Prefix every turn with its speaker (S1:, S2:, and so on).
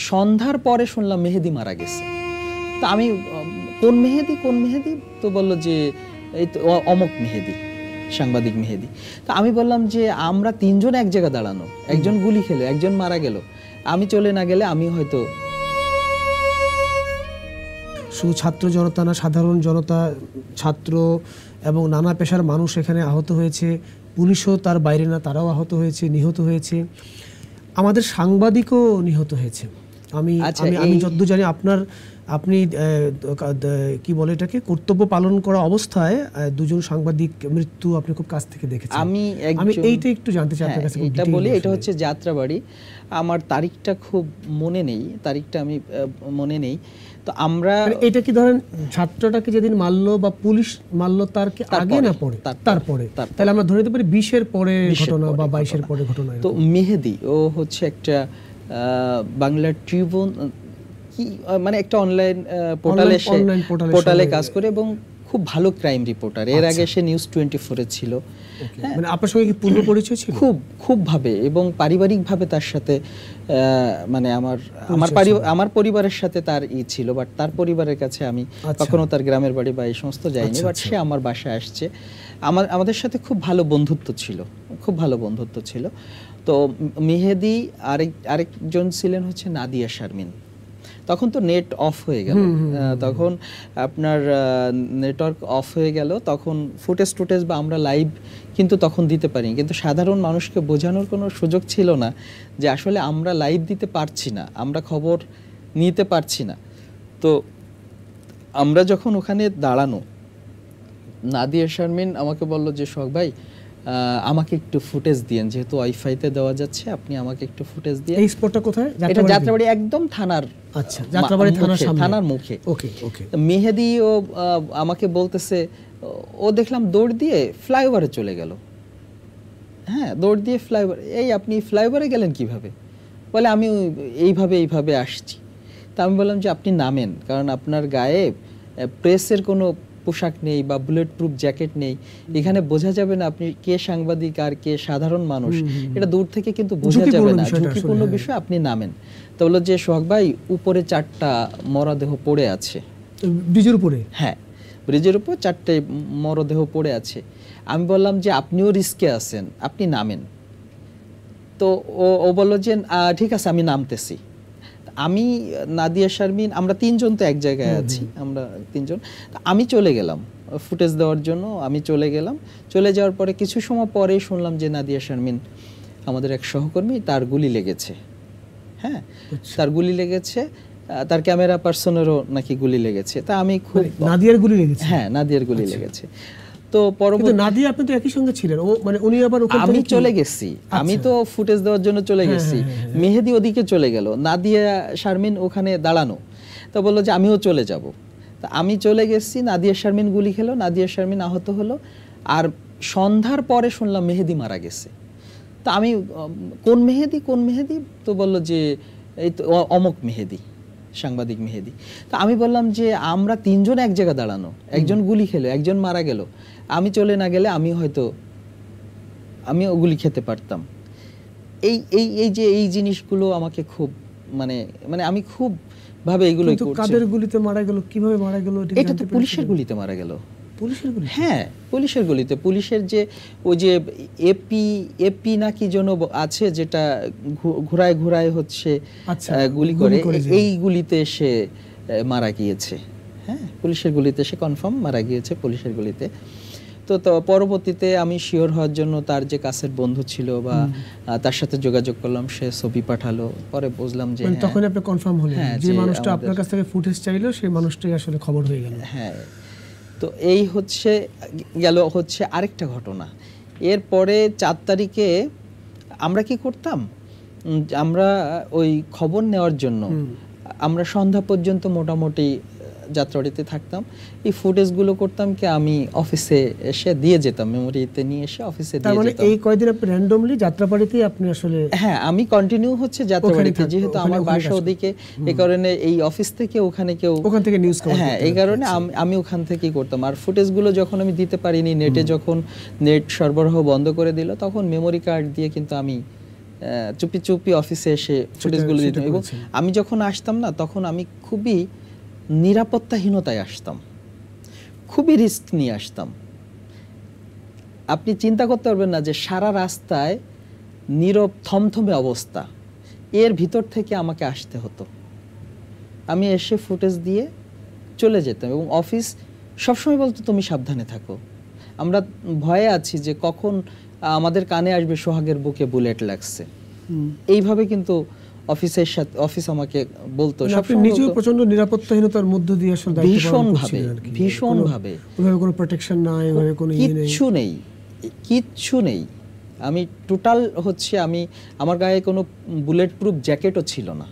S1: সন্ধ্যার পরে শুনলাম মেহেদি মারা গেছে। তা আমি কোন মেহেদি তো বলল যে এই তো অমক মেহেদি, সাংবাদিক মেহেদি। তা আমি বললাম যে আমরা তিনজন এক জায়গায় দাঁড়ানো, একজন গুলি খেলো, একজন মারা গেল, আমি চলে না গেলে আমি হয়তো।
S2: শুধু ছাত্র জনতা না, সাধারণ জনতা, ছাত্র এবং নানা পেশার মানুষ এখানে আহত হয়েছে। পুলিশও তার বাইরে না, তারাও আহত হয়েছে, নিহত হয়েছে। আমাদের সাংবাদিকও নিহত হয়েছে। আমি যতদূর জানি আপনি কি বলে এটাকে, কর্তব্য পালন করা অবস্থায় দুজন সাংবাদিক মৃত্যু আপনি খুব কাছ থেকে দেখেছেন।
S1: আমি
S2: এইটা একটু জানতে চাই আপনার কাছে।
S1: এটা বলি, এটা হচ্ছে যাত্রাবাড়ি। আমার তারিখটা খুব মনে নেই, তারিখটা আমি মনে নেই। তো আমরা
S2: এটা কি ধরেন ছাত্রটাকে যেদিন মারলো বা পুলিশ মারলো তার কি আগে না পরে? তারপরে। তাহলে আমরা ধরে নিতে পারি 20-এর পরে ঘটনা বা 22-এর পরে ঘটনা।
S1: তো মেহেদি ও হচ্ছে একটা বাংলা ট্রিবিউন কি মানে একটা অনলাইন পোর্টালে কাজ করে এবং খুব ভালো ক্রাইম রিপোর্টার। এর আগে সে নিউজ 24-এ ছিল।
S2: মানে আপনার সঙ্গে কি পূর্ব পরিচয় ছিল?
S1: খুব ভাবে এবং পারিবারিকভাবে তার সাথে মানে আমার পরিবারের সাথে তার ছিল, বাট তার পরিবারের কাছে আমি কখনো তার গ্রামের বাড়ি বা এই সমস্ত যাইনি, বাট সে আমার বাসায় আসছে। আমাদের সাথে খুব ভালো বন্ধুত্ব ছিল। তো মেহেদি আরেকজন ছিলেন হচ্ছে নাদিয়া শারমিন। তখন তো নেট অফ হয়ে গেল, তখন আপনার নেটওয়ার্ক অফ হয়ে গেল, তখন ফুটেজ বা আমরা লাইভ কিন্তু তখন দিতে পারি, কিন্তু সাধারণ মানুষকে বোঝানোর কোনো সুযোগ ছিল না যে আসলে আমরা লাইভ দিতে পারছি না, আমরা খবর নিতে পারছি না। তো আমরা যখন ওখানে দাঁড়ানো, নাদিয়া শারমিন আমাকে বলল যে সোহাগ ভাই আমাকে একটু ফুটেজ দিয়েন, যেহেতু ওয়াইফাইতে দেওয়া যাচ্ছে, আপনি আমাকে একটু ফুটেজ দিয়েন।
S2: এই স্পটটা কোথায়?
S1: এটা যাত্রাবাড়ি, একদম থানার।
S2: আচ্ছা, যাত্রাবাড়ি থানার
S1: মুখে।
S2: ওকে।
S1: মেহেদি ও আমাকে বলতেছে, ও দেখলাম দৌড় দিয়ে ফ্লাইওভারে চলে গেল। হ্যাঁ, দৌড় দিয়ে ফ্লাইওভার। আপনি ফ্লাইওভারে গেলেন কিভাবে? বলে আমি এইভাবে আসছি। তা আমি বললাম যে আপনি নামেন, কারণ আপনার গায়ে প্রেসের কোনো পোশাক নেই বা বুলেট প্রুফ জ্যাকেট নেই, এখানে বোঝা যাবে না আপনি কে সাংবাদিক আর কে সাধারণ মানুষ, এটা দূর থেকে কিন্তু বোঝা যাবে না, ঝুঁকিপূর্ণ বিষয়, আপনি নামেন। তো বললো যে সোহাগ ভাই উপরে 4টা মরদেহ পড়ে আছে
S2: ব্রিজের উপরে।
S1: হ্যাঁ, ব্রিজের উপর 4টে মরদেহ পড়ে আছে। আমি বললাম যে আপনিও রিস্কে আছেন, আপনি নামেন। তো ও বললো যে ঠিক আছে আমি নামতেছি। আমি, নাদিয়া শারমিন, আমরা 3জন তো এক জায়গায় আছি, আমরা 3জন। আমি চলে গেলাম ফুটেজ দেওয়ার জন্য, আমি চলে গেলাম। চলে যাওয়ার পরে কিছু সময় পরেই শুনলাম যে নাদিয়া শারমিন আমাদের এক সহকর্মী, তার গুলি লেগেছে। হ্যাঁ, তার গুলি লেগেছে, তার ক্যামেরা পার্সনেরও নাকি গুলি লেগেছে। তা আমি খুব,
S2: নাদিয়ার গুলি লেগেছে?
S1: হ্যাঁ, নাদিয়ার গুলি লেগেছে। তো পরবর্তী
S2: নাদিয়া আপনি তো একই সঙ্গে ছিলেন, ও মানে উনি আবার ওখানে,
S1: আমি চলে গেছি, আমি তো ফুটেজ দেওয়ার জন্য চলে গেছি, মেহেদি ওদিকে চলে গেল, নাদিয়া শারমিন ওখানে দাঁড়ানো। তো বললো যে আমিও চলে যাব। তা আমি চলে গেছি, নাদিয়া শারমিন গুলি খেলো, নাদিয়া শারমিন আহত হলো। আর সন্ধ্যার পরে শুনলাম মেহেদি মারা গেছে। তা আমি কোন মেহেদি তো বললো যে এই তো অমক মেহেদি, সাংবাদিক মেহেদি। তা আমি বললাম যে আমরা 3জন এক জায়গায় দাঁড়ানো, একজন গুলি খেলো, একজন মারা গেল, আমি চলে না গেলে আমিও গুলি খেতে পারতাম। এই জিনিসগুলো আমাকে খুব মানে আমি খুব ভাবে এগুলো করছি।
S2: কাদের গুলিতে মারা গেল, কিভাবে মারা গেল?
S1: এটা তো পুলিশের গুলিতে মারা গেল।
S2: পুলিশের গুলি?
S1: হ্যাঁ, পুলিশের গুলিতে। পুলিশের যে ওই যে এপি নাকি যেন আছে, যেটা ঘুরায় হচ্ছে গুলি করে, এই গুলিতে সে মারা গিয়েছে। হ্যাঁ, পুলিশের গুলিতে সে কনফার্ম মারা গিয়েছে, পুলিশের গুলিতে। তো পরবর্তীতে আমি শিওর হওয়ার জন্য তার যে কাছের বন্ধু ছিল বা তার সাথে যোগাযোগ করলাম, সে ছবি পাঠালো, পরে বুঝলাম যে
S2: তখন আপনি কনফার্ম হলেন যে মানুষটা আপনার কাছ থেকে ফুটেজ চাইলো সেই মানুষটাই আসলে খবর হয়ে গেল।
S1: হ্যাঁ, তো এই গেল আরেকটা ঘটনা। এরপরে 4 তারিখে আমরা কি করতাম, আমরা ওই খবর নেওয়ার জন্য আমরা সন্ধ্যা পর্যন্ত মোটামুটি যাত্রাবাড়িতে থাকতাম। এই ফুটেজগুলো করতাম কি আমি অফিসে এসে দিয়ে যেতাম, মেমোরিতে নিয়ে এসে অফিসে দিয়ে যেতাম।
S2: এই কয়দিন আপনি র্যান্ডমলি যাত্রাবাড়িতেই আপনি আসলে?
S1: হ্যাঁ, আমি কন্টিনিউ যাত্রাবাড়িতে, যেহেতু আমার বাসা ওদিকে, এই কারণে এই অফিস থেকে ওখান থেকে নিউজ কভার, হ্যাঁ, এই কারণে আমি ওখান থেকেই করতাম। আর ফুটেজগুলো যখন আমি দিতে পারিনি, নেটে যখন নেট সরবরাহ বন্ধ করে দিল, তখন মেমোরি কার্ড দিয়ে কিন্তু আমি চুপি চুপি অফিসে এসে ফুটেজগুলো দিতাম। এবং আমি যখন আসতাম না, তখন আমি খুবই নিরাপত্তাহীনতায় আসতাম, খুবই রিস্ক নিয়ে আসতাম। আপনি চিন্তা করতে পারবেন না যে সারা রাস্তায় নীরব থমথমে অবস্থা, এর ভিতর থেকে আমাকে আসতে হতো। আমি এসে ফুটেজ দিয়ে চলে যেতাম এবং অফিস সবসময় বলতো তুমি সাবধানে থাকো, আমরা ভয়ে আছি যে কখন আমাদের কানে আসবে সোহাগের বুকে বুলেট লাগছে। এইভাবে কিন্তু অফিস আমাকে বলতো।
S2: আপনি নিজেও প্রচন্ড নিরাপত্তাহীনতার মধ্য দিয়ে আসলে
S1: ভীষণ ভাবে
S2: ওইভাবে কোনো প্রোটেকশন নাই, ওইভাবে কোনো
S1: কিচ্ছু নেই। আমি টোটাল হচ্ছে আমার গায়ে কোনো বুলেট প্রুফ জ্যাকেটও ছিল না।